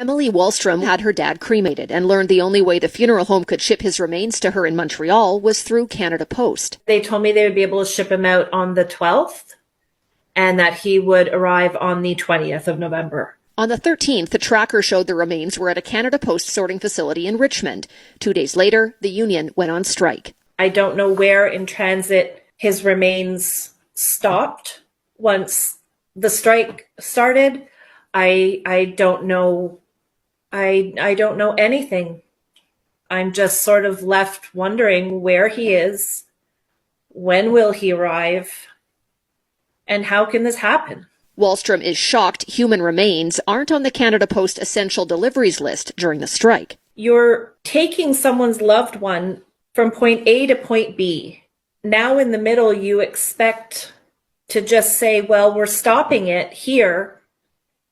Emily Wallstrom had her dad cremated and learned the only way the funeral home could ship his remains to her in Montreal was through Canada Post. They told me they would be able to ship him out on the 12th and that he would arrive on the 20th of November. On the 13th, the tracker showed the remains were at a Canada Post sorting facility in Richmond. 2 days later, the union went on strike. I don't know where in transit his remains stopped once the strike started. I don't know. I don't know anything. I'm just sort of left wondering where he is, when will he arrive, and how can this happen? Wallstrom is shocked human remains aren't on the Canada Post essential deliveries list during the strike. You're taking someone's loved one from point A to point B. Now in the middle, you expect to just say, well, we're stopping it here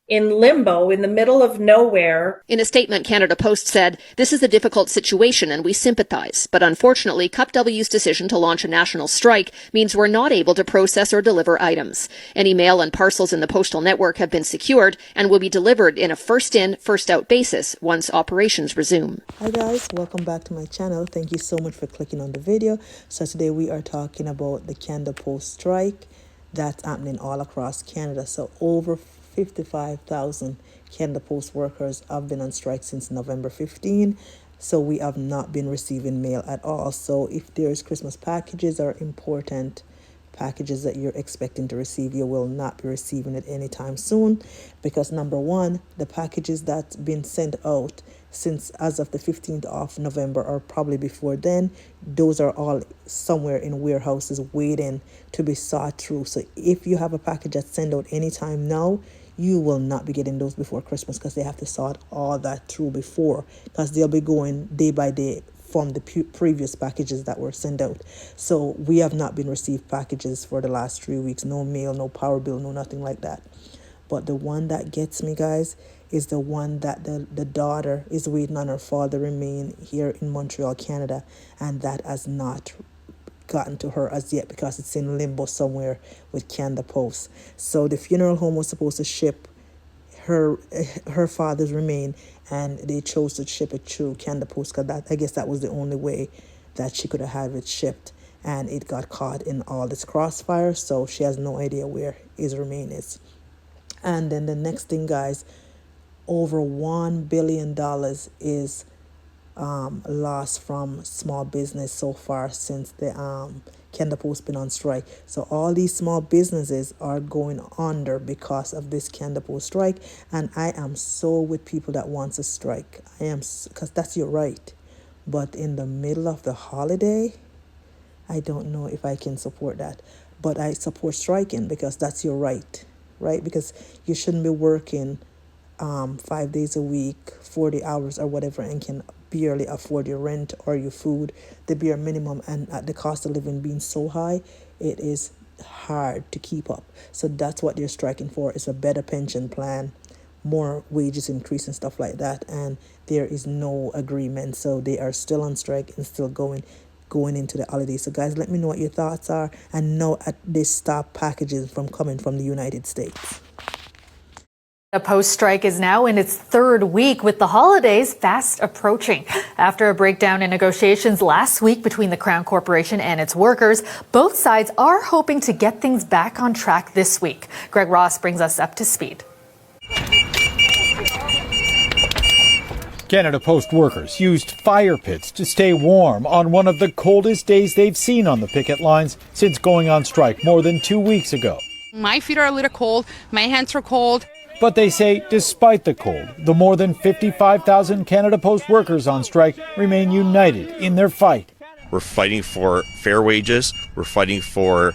in limbo, in the middle of nowhere. In a statement, Canada Post said, "This is a difficult situation and we sympathize. But unfortunately, Cup W's decision to launch a national strike means we're not able to process or deliver items. Any mail and parcels in the postal network have been secured and will be delivered in a first-in, first-out basis once operations resume." Hi guys, welcome back to my channel. Thank you so much for clicking on the video. So today we are talking about the Canada Post strike that's happening all across Canada. So over 55,000 Canada Post workers have been on strike since November 15. So we have not been receiving mail at all. So if there's Christmas packages or important packages that you're expecting to receive, you will not be receiving it anytime soon, because number one, the packages that's been sent out since as of the 15th of November or probably before then, those are all somewhere in warehouses waiting to be sought through. So if you have a package that's sent out anytime now, you will not be getting those before Christmas, because they have to sort all that through before, because they'll be going day by day from the previous packages that were sent out. So we have not been received packages for the last 3 weeks. No mail, no power bill, no nothing like that. But the one that gets me, guys, is the one that the daughter is waiting on her father remain here in Montreal, Canada, and that has not gotten to her as yet because it's in limbo somewhere with Canada Post. So the funeral home was supposed to ship her father's remain, and they chose to ship it through Canada Post, because I guess that was the only way that she could have had it shipped, and it got caught in all this crossfire, so she has no idea where his remain is. And then the next thing, guys, over $1 billion is lost from small business so far since the Canada Post been on strike. So all these small businesses are going under because of this Canada Post strike, and I am so with people that wants to strike. I am, because that's your right. But in the middle of the holiday, I don't know if I can support that. But I support striking because that's your right, right? Because you shouldn't be working 5 days a week, 40 hours or whatever, and can barely afford your rent or your food, the bare minimum, and at the cost of living being so high, it is hard to keep up. So that's what they're striking for, is a better pension plan, more wages increase and stuff like that, and there is no agreement. So they are still on strike and still going into the holidays. So guys, let me know what your thoughts are, and know at this stop packages from coming from the United States. The Post strike is now in its third week, with the holidays fast approaching. After a breakdown in negotiations last week between the Crown Corporation and its workers, both sides are hoping to get things back on track this week. Greg Ross brings us up to speed. Canada Post workers used fire pits to stay warm on one of the coldest days they've seen on the picket lines since going on strike more than 2 weeks ago. My feet are a little cold, my hands are cold. But they say despite the cold, the more than 55,000 Canada Post workers on strike remain united in their fight. We're fighting for fair wages, we're fighting for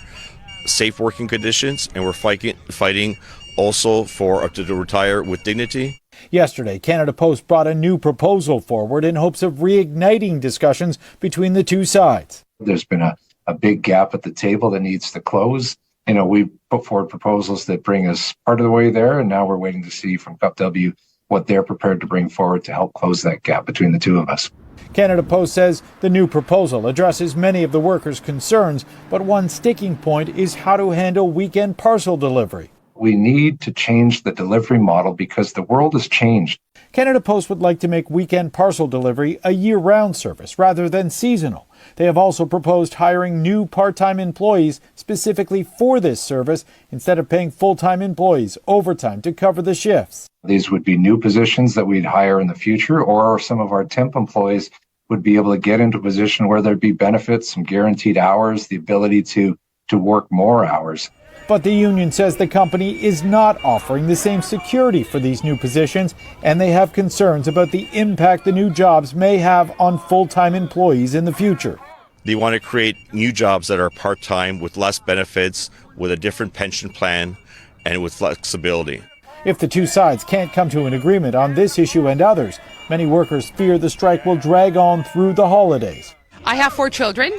safe working conditions, and we're fighting also for up to retire with dignity. Yesterday, Canada Post brought a new proposal forward in hopes of reigniting discussions between the two sides. There's been a big gap at the table that needs to close. You know, we put forward proposals that bring us part of the way there, and now we're waiting to see from Cup W what they're prepared to bring forward to help close that gap between the two of us. Canada Post says the new proposal addresses many of the workers' concerns, but one sticking point is how to handle weekend parcel delivery. We need to change the delivery model because the world has changed. Canada Post would like to make weekend parcel delivery a year-round service rather than seasonal. They have also proposed hiring new part-time employees specifically for this service instead of paying full-time employees overtime to cover the shifts. These would be new positions that we'd hire in the future, or some of our temp employees would be able to get into a position where there'd be benefits, some guaranteed hours, the ability to work more hours. But the union says the company is not offering the same security for these new positions, and they have concerns about the impact the new jobs may have on full-time employees in the future. They want to create new jobs that are part-time with less benefits, with a different pension plan, and with flexibility. If the two sides can't come to an agreement on this issue and others, many workers fear the strike will drag on through the holidays. I have 4 children.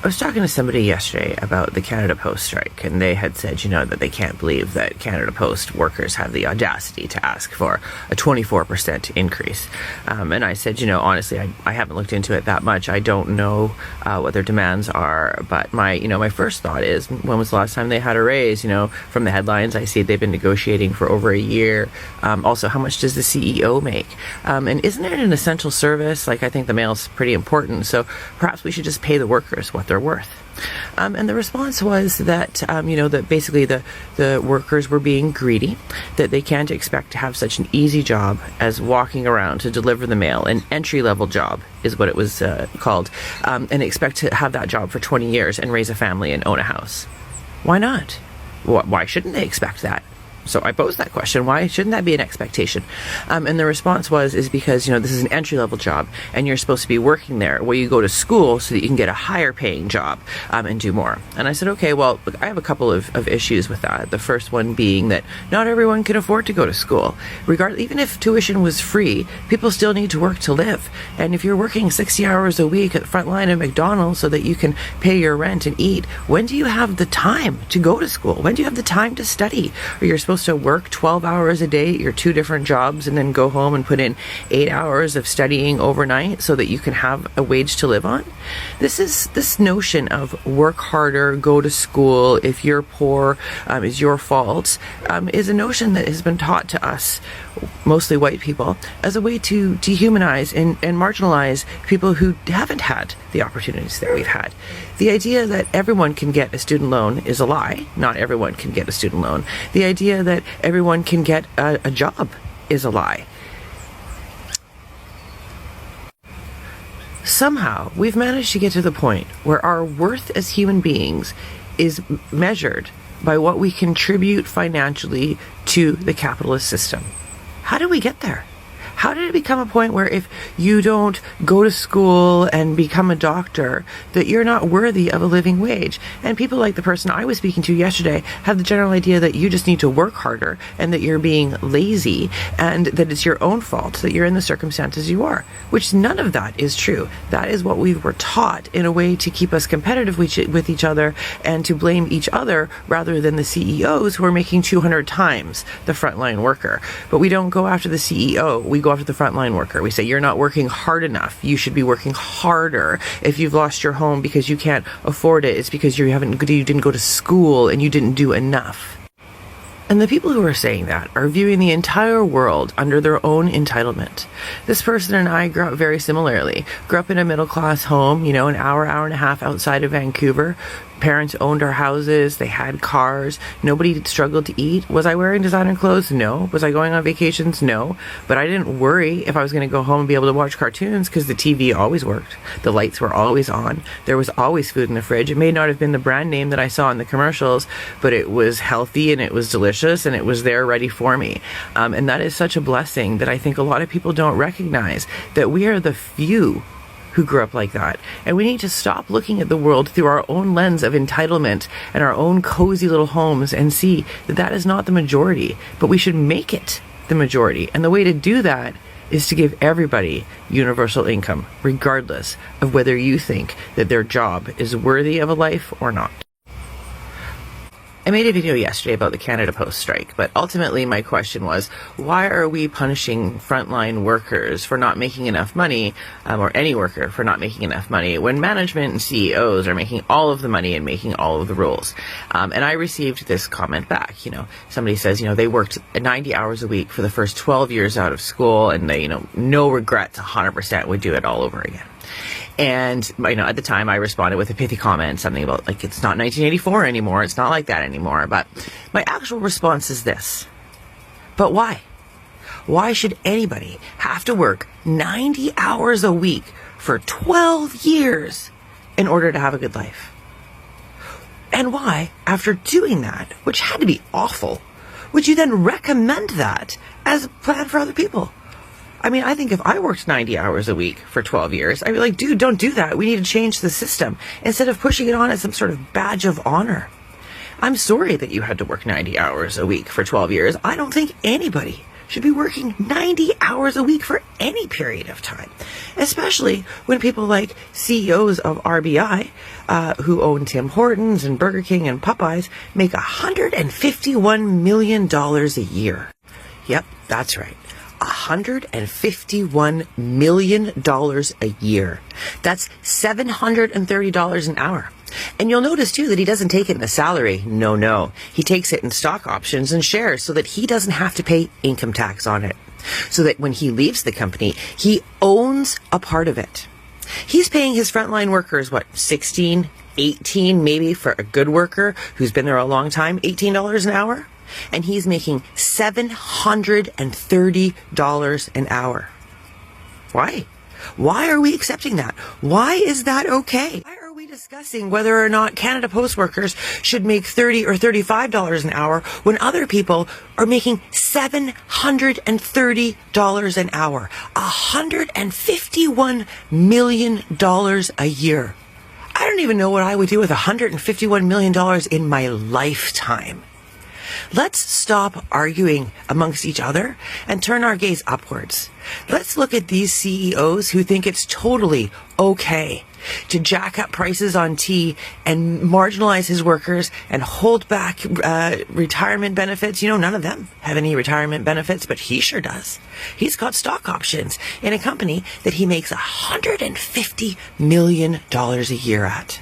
I was talking to somebody yesterday about the Canada Post strike, and they had said, that they can't believe that Canada Post workers have the audacity to ask for a 24% increase. And I said, honestly, I haven't looked into it that much. I don't know what their demands are. But my first thought is, when was the last time they had a raise? From the headlines, I see they've been negotiating for over a year. Also, how much does the CEO make? And isn't it an essential service? I think the mail's pretty important. So perhaps we should just pay the workers what they're worth. And the response was that, that basically the workers were being greedy, that they can't expect to have such an easy job as walking around to deliver the mail, an entry-level job is what it was called, and expect to have that job for 20 years and raise a family and own a house. Why not? Why shouldn't they expect that? So I posed that question, why shouldn't that be an expectation? And the response is because, this is an entry-level job and you're supposed to be working there where you go to school so that you can get a higher paying job and do more. And I said, okay, well, look, I have a couple of issues with that. The first one being that not everyone can afford to go to school. Even if tuition was free, people still need to work to live. And if you're working 60 hours a week at the front line at McDonald's so that you can pay your rent and eat, when do you have the time to go to school? When do you have the time to study? Or you're supposed to work 12 hours a day at your 2 different jobs and then go home and put in 8 hours of studying overnight so that you can have a wage to live on. This notion of work harder, go to school, if you're poor, is your fault, is a notion that has been taught to us, mostly white people, as a way to dehumanize and marginalize people who haven't had the opportunities that we've had. The idea that everyone can get a student loan is a lie. Not everyone can get a student loan. The idea that everyone can get a job is a lie. Somehow, we've managed to get to the point where our worth as human beings is measured by what we contribute financially to the capitalist system. How did we get there? How did it become a point where if you don't go to school and become a doctor, that you're not worthy of a living wage? And people like the person I was speaking to yesterday have the general idea that you just need to work harder and that you're being lazy and that it's your own fault that you're in the circumstances you are, which none of that is true. That is what we were taught in a way to keep us competitive with each other and to blame each other rather than the CEOs who are making 200 times the frontline worker. But we don't go after the CEO. We go after the frontline worker. We say, you're not working hard enough. You should be working harder. If you've lost your home because you can't afford it, it's because you didn't go to school and you didn't do enough. And the people who are saying that are viewing the entire world under their own entitlement. This person and I grew up very similarly. Grew up in a middle-class home, an hour and a half outside of Vancouver. Parents owned our houses. They had cars. Nobody struggled to eat. Was I wearing designer clothes? No. Was I going on vacations? No. But I didn't worry if I was going to go home and be able to watch cartoons because the TV always worked. The lights were always on. There was always food in the fridge. It may not have been the brand name that I saw in the commercials, but it was healthy and it was delicious and it was there ready for me. And that is such a blessing that I think a lot of people don't recognize, that we are the few who grew up like that. And we need to stop looking at the world through our own lens of entitlement and our own cozy little homes and see that that is not the majority, but we should make it the majority. And the way to do that is to give everybody universal income, regardless of whether you think that their job is worthy of a life or not. I made a video yesterday about the Canada Post strike, but ultimately my question was, why are we punishing frontline workers for not making enough money, or any worker for not making enough money, when management and CEOs are making all of the money and making all of the rules? And I received this comment back. Somebody says, they worked 90 hours a week for the first 12 years out of school, and they, no regrets, 100% would do it all over again. And, at the time I responded with a pithy comment, something about, it's not 1984 anymore. It's not like that anymore. But my actual response is this. But why? Why should anybody have to work 90 hours a week for 12 years in order to have a good life? And why, after doing that, which had to be awful, would you then recommend that as a plan for other people? I think if I worked 90 hours a week for 12 years, I'd be like, dude, don't do that. We need to change the system instead of pushing it on as some sort of badge of honor. I'm sorry that you had to work 90 hours a week for 12 years. I don't think anybody should be working 90 hours a week for any period of time, especially when people like CEOs of RBI, who own Tim Hortons and Burger King and Popeyes, make $151 million a year. Yep, that's right. $151 million a year. That's $730 an hour. And you'll notice too that he doesn't take it in a salary. No. He takes it in stock options and shares so that he doesn't have to pay income tax on it. So that when he leaves the company, he owns a part of it. He's paying his frontline workers, $16, $18 maybe for a good worker who's been there a long time, $18 an hour? And he's making $730 an hour. Why? Why are we accepting that? Why is that okay? Why are we discussing whether or not Canada Post workers should make $30 or $35 an hour when other people are making $730 an hour? $151 million a year. I don't even know what I would do with $151 million in my lifetime. Let's stop arguing amongst each other and turn our gaze upwards. Let's look at these CEOs who think it's totally okay to jack up prices on tea and marginalize his workers and hold back retirement benefits. None of them have any retirement benefits, but he sure does. He's got stock options in a company that he makes $150 million a year at.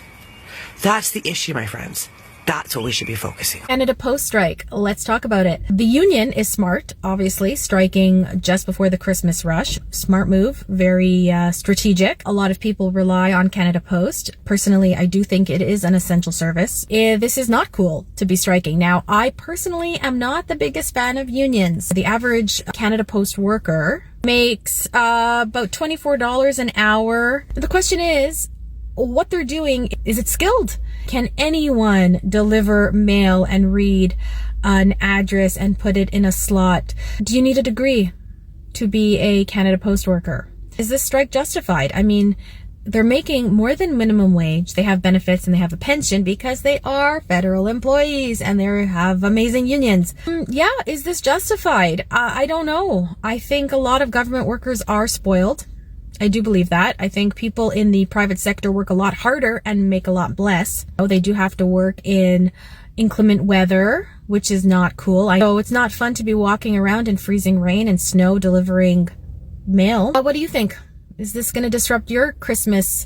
That's the issue, my friends. That's what we should be focusing on. Canada Post strike. Let's talk about it. The union is smart, obviously, striking just before the Christmas rush. Smart move, very strategic. A lot of people rely on Canada Post. Personally, I do think it is an essential service. This is not cool to be striking. Now, I personally am not the biggest fan of unions. The average Canada Post worker makes about $24 an hour. The question is, what they're doing, is it skilled? Can anyone deliver mail and read an address and put it in a slot? Do you need a degree to be a Canada Post worker? Is this strike justified? They're making more than minimum wage. They have benefits and they have a pension because they are federal employees and they have amazing unions. Is this justified? I don't know. I think a lot of government workers are spoiled. I do believe that. I think people in the private sector work a lot harder and make a lot less. They do have to work in inclement weather, which is not cool. I know it's not fun to be walking around in freezing rain and snow delivering mail. What do you think? Is this going to disrupt your Christmas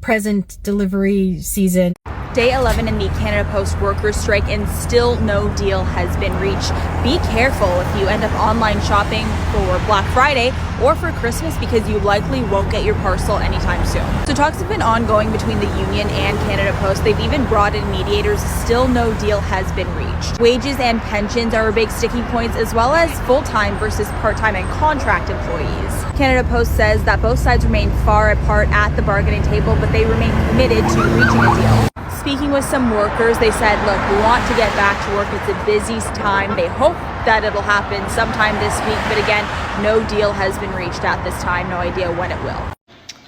present delivery season? Day 11 in the Canada Post workers' strike and still no deal has been reached. Be careful if you end up online shopping for Black Friday or for Christmas because you likely won't get your parcel anytime soon. So talks have been ongoing between the union and Canada Post. They've even brought in mediators. Still no deal has been reached. Wages and pensions are big sticking points, as well as full-time versus part-time and contract employees. Canada Post says that both sides remain far apart at the bargaining table, but they remain committed to reaching a deal. Speaking with some workers, they said, look, we want to get back to work. It's a busy time. They hope that it'll happen sometime this week. But again, no deal has been reached at this time. No idea when it will.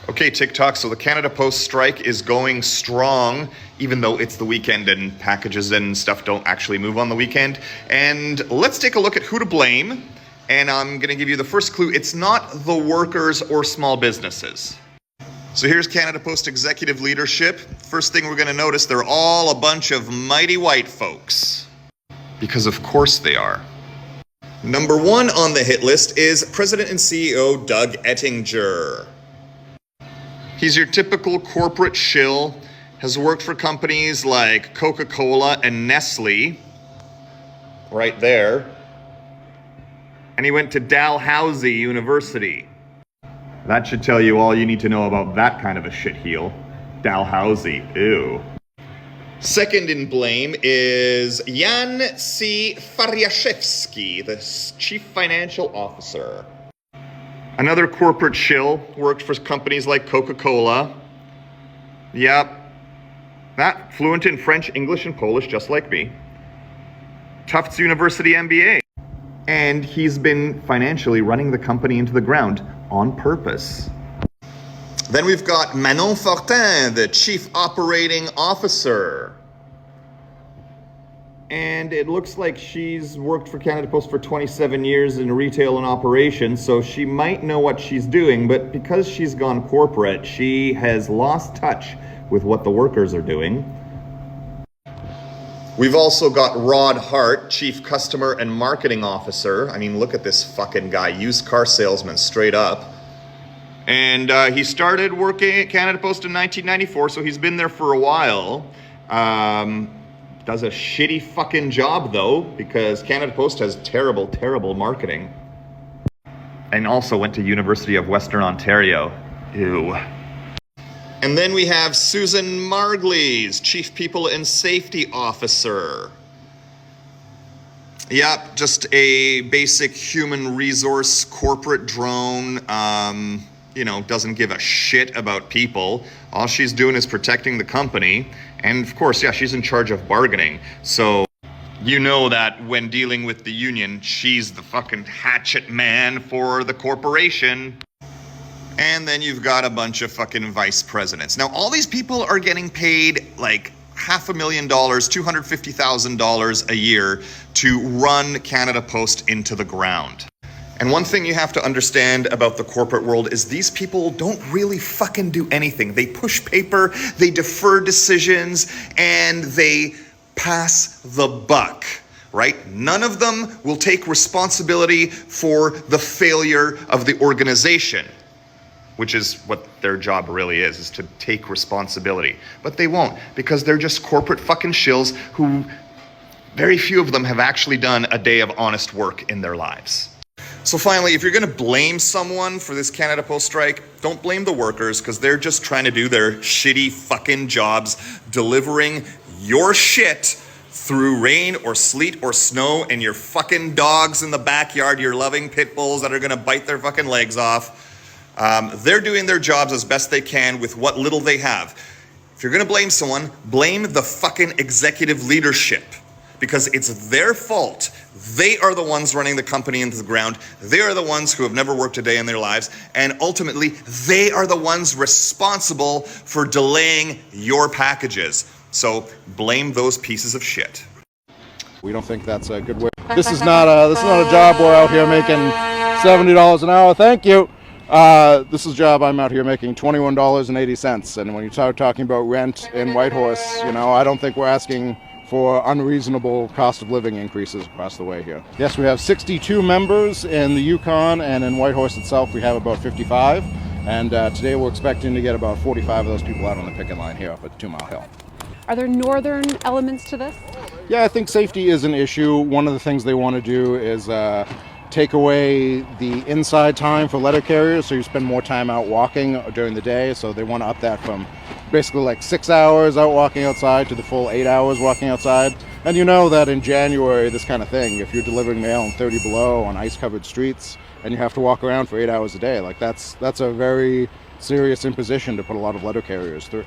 Okay, TikTok. So the Canada Post strike is going strong, even though it's the weekend and packages and stuff don't actually move on the weekend. And let's take a look at who to blame. And I'm going to give you the first clue. It's not the workers or small businesses. So here's Canada Post executive leadership. First thing we're going to notice, they're all a bunch of mighty white folks. Because of course they are. Number 1 on the hit list is President and CEO Doug Ettinger. He's your typical corporate shill, has worked for companies like Coca-Cola and Nestle, right there. And he went to Dalhousie University. That should tell you all you need to know about that kind of a shitheel. Dalhousie, ew. Second in blame is Jan C. Faryashevsky, the chief financial officer. Another corporate shill, worked for companies like Coca-Cola. Yep, that fluent in French, English, and Polish, just like me. Tufts University MBA. And he's been financially running the company into the ground on purpose. Then we've got Manon Fortin, the Chief Operating Officer. And it looks like she's worked for Canada Post for 27 years in retail and operations, so she might know what she's doing, but because she's gone corporate, she has lost touch with what the workers are doing. We've also got Rod Hart, Chief Customer and Marketing Officer. I mean, look at this fucking guy, used car salesman, straight up. And he started working at Canada Post in 1994, so he's been there for a while. Does a shitty fucking job, though, because Canada Post has terrible, terrible marketing. And also went to University of Western Ontario. Ew. And then we have Susan Margleys, Chief People and Safety Officer. Yep, just a basic human resource corporate drone. Doesn't give a shit about people. All she's doing is protecting the company. And of course, yeah, she's in charge of bargaining. So you know that when dealing with the union, she's the fucking hatchet man for the corporation. And then you've got a bunch of fucking vice presidents. Now, all these people are getting paid like $500,000, $250,000 a year to run Canada Post into the ground. And one thing you have to understand about the corporate world is these people don't really fucking do anything. They push paper, they defer decisions, and they pass the buck, right? None of them will take responsibility for the failure of the organization, which is what their job really is to take responsibility. But they won't, because they're just corporate fucking shills who, very few of them have actually done a day of honest work in their lives. So finally, if you're going to blame someone for this Canada Post strike, don't blame the workers, because they're just trying to do their shitty fucking jobs, delivering your shit through rain or sleet or snow and your fucking dogs in the backyard, your loving pit bulls that are going to bite their fucking legs off. They're doing their jobs as best they can with what little they have. If you're going to blame someone, blame the fucking executive leadership, because it's their fault. They are the ones running the company into the ground. They are the ones who have never worked a day in their lives. And ultimately, they are the ones responsible for delaying your packages. So blame those pieces of shit. We don't think that's a good way. This is not a job we're out here making $70 an hour. Thank you. This is a job I'm out here making $21.80. And when you start talking about rent in Whitehorse, I don't think we're asking for unreasonable cost of living increases across the way here. Yes, we have 62 members in the Yukon, and in Whitehorse itself we have about 55. And today we're expecting to get about 45 of those people out on the picket line here up at 2 Mile Hill. Are there northern elements to this? Yeah, I think safety is an issue. One of the things they want to do is take away the inside time for letter carriers, so you spend more time out walking during the day. So they want to up that from basically like 6 hours out walking outside to the full 8 hours walking outside. And you know that in January, this kind of thing, if you're delivering mail in 30 below on ice-covered streets and you have to walk around for 8 hours a day, like that's a very serious imposition to put a lot of letter carriers through.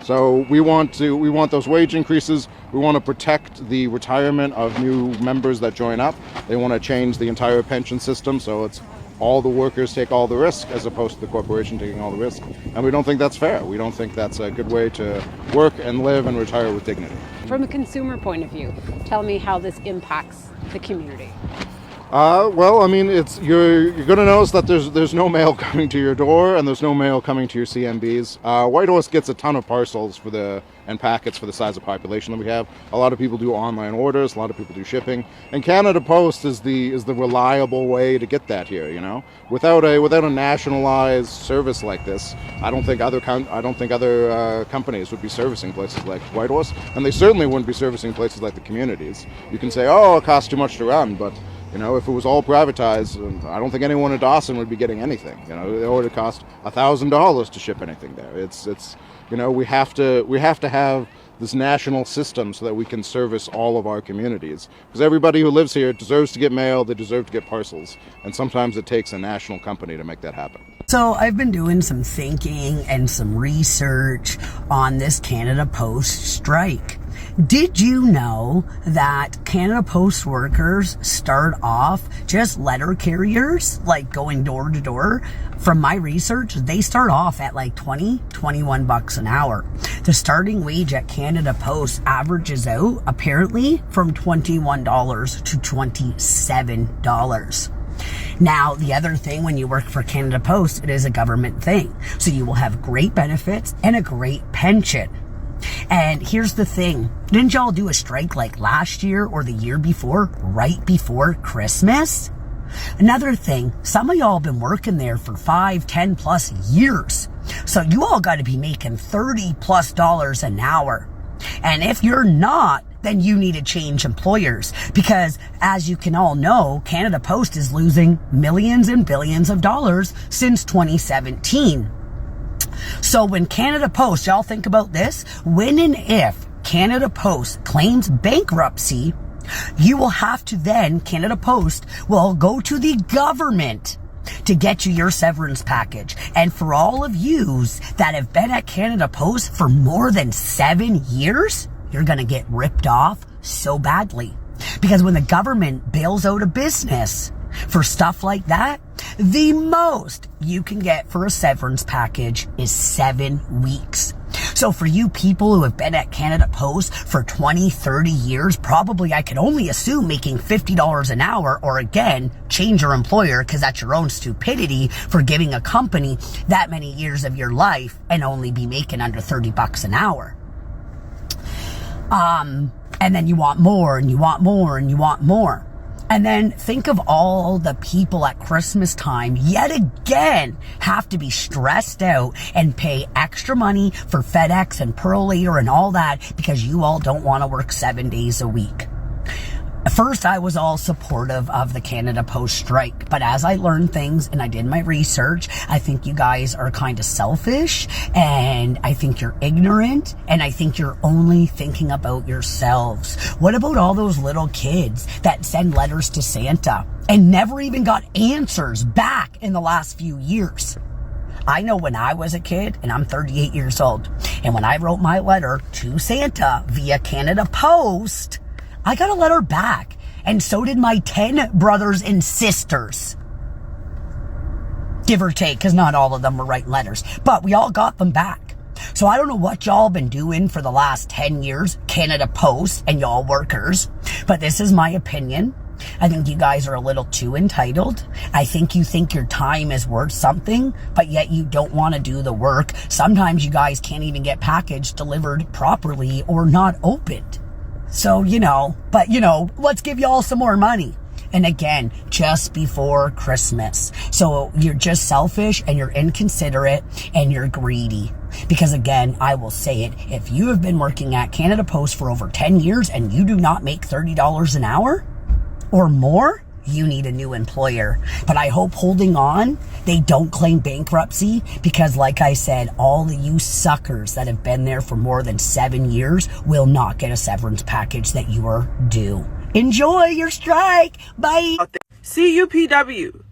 So we want those wage increases. We want to protect the retirement of new members that join up. They want to change the entire pension system so it's all the workers take all the risk as opposed to the corporation taking all the risk. And we don't think that's fair. We don't think that's a good way to work and live and retire with dignity. From a consumer point of view, tell me how this impacts the community. Well, I mean, you're going to notice that there's no mail coming to your door and there's no mail coming to your CMBs. Whitehorse gets a ton of parcels and packets for the size of population that we have. A lot of people do online orders, a lot of people do shipping, and Canada Post is the reliable way to get that here. You know, without a nationalized service like this, I don't think other companies would be servicing places like Whitehorse, and they certainly wouldn't be servicing places like the communities. You can say, oh, it costs too much to run, but you know, if it was all privatized, I don't think anyone in Dawson would be getting anything. You know, it would cost $1,000 to ship anything there. It's you know, we have to have this national system so that we can service all of our communities. Because everybody who lives here deserves to get mail, they deserve to get parcels, and sometimes it takes a national company to make that happen. So I've been doing some thinking and some research on this Canada Post strike. Did you know that Canada Post workers start off just letter carriers, like going door to door? From my research, they start off at like $21 an hour. The starting wage at Canada Post averages out apparently from $21 to $27. Now, the other thing when you work for Canada Post, it is a government thing. So you will have great benefits and a great pension. And here's the thing. Didn't y'all do a strike like last year or the year before, right before Christmas? Another thing, some of y'all been working there for 5, 10 plus years. So you all got to be making $30+ an hour. And if you're not, then you need to change employers, because as you can all know, Canada Post is losing millions and billions of dollars since 2017. So when Canada Post, y'all think about this, when and if Canada Post claims bankruptcy, you will have to then, Canada Post will go to the government to get you your severance package. And for all of yous that have been at Canada Post for more than 7 years, you're going to get ripped off so badly. Because when the government bails out a business for stuff like that, the most you can get for a severance package is 7 weeks. So for you people who have been at Canada Post for 20, 30 years, probably I could only assume making $50 an hour, or again, change your employer because that's your own stupidity for giving a company that many years of your life and only be making under $30 an hour. And then you want more and you want more and you want more. And then think of all the people at Christmas time, yet again, have to be stressed out and pay extra money for FedEx and Pearl Later and all that because you all don't want to work 7 days a week. First, I was all supportive of the Canada Post strike, but as I learned things and I did my research, I think you guys are kind of selfish, and I think you're ignorant, and I think you're only thinking about yourselves. What about all those little kids that send letters to Santa and never even got answers back in the last few years? I know when I was a kid, and I'm 38 years old, and when I wrote my letter to Santa via Canada Post, I got a letter back, and so did my 10 brothers and sisters. Give or take, because not all of them were writing letters, but we all got them back. So I don't know what y'all been doing for the last 10 years, Canada Post and y'all workers, but this is my opinion. I think you guys are a little too entitled. I think you think your time is worth something, but yet you don't want to do the work. Sometimes you guys can't even get package delivered properly or not opened. So, let's give y'all some more money. And again, just before Christmas. So you're just selfish and you're inconsiderate and you're greedy. Because again, I will say it, if you have been working at Canada Post for over 10 years and you do not make $30 an hour or more, you need a new employer. But I hope holding on, they don't claim bankruptcy, because like I said, all of you suckers that have been there for more than 7 years will not get a severance package that you are due. Enjoy your strike. Bye. CUPW.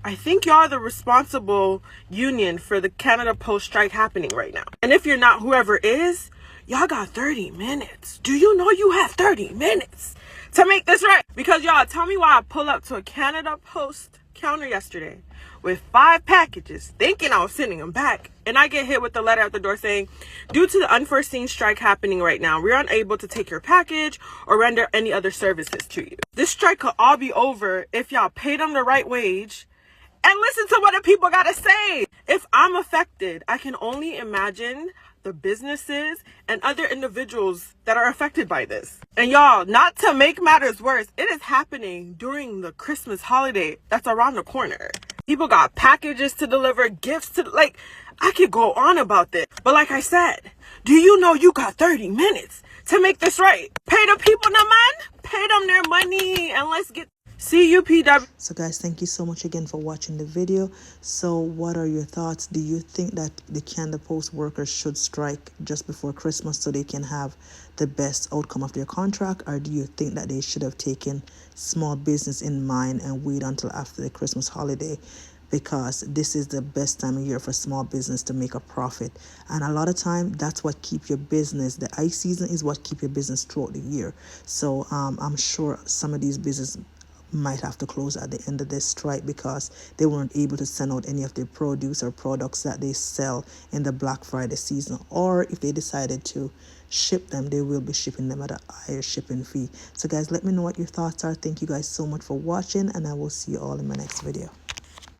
I think y'all are the responsible union for the Canada Post strike happening right now. And if you're not, whoever is, y'all got 30 minutes. Do you know you have 30 minutes to make this right? Because y'all, tell me why I pull up to a Canada Post counter yesterday with 5 packages thinking I was sending them back. And I get hit with a letter at the door saying, due to the unforeseen strike happening right now, we're unable to take your package or render any other services to you. This strike could all be over if y'all pay them the right wage and listen to what the people gotta say. If I'm affected, I can only imagine the businesses and other individuals that are affected by this. And y'all, not to make matters worse, it is happening during the Christmas holiday that's around the corner. People got packages to deliver, gifts to, like, I could go on about this. But like I said, do you know you got 30 minutes to make this right? Pay the people the man, pay them their money, and let's get CUPW. So guys, thank you so much again for watching the video. So what are your thoughts? Do you think that the Canada Post workers should strike just before Christmas so they can have the best outcome of their contract? Or do you think that they should have taken small business in mind and wait until after the Christmas holiday? Because this is the best time of year for small business to make a profit. And a lot of time, that's what keep your business. The ice season is what keep your business throughout the year. So I'm sure some of these businesses might have to close at the end of this strike because they weren't able to send out any of their produce or products that they sell in the Black Friday season. Or if they decided to ship them, they will be shipping them at a higher shipping fee. So guys, let me know what your thoughts are. Thank you guys so much for watching, and I will see you all in my next video.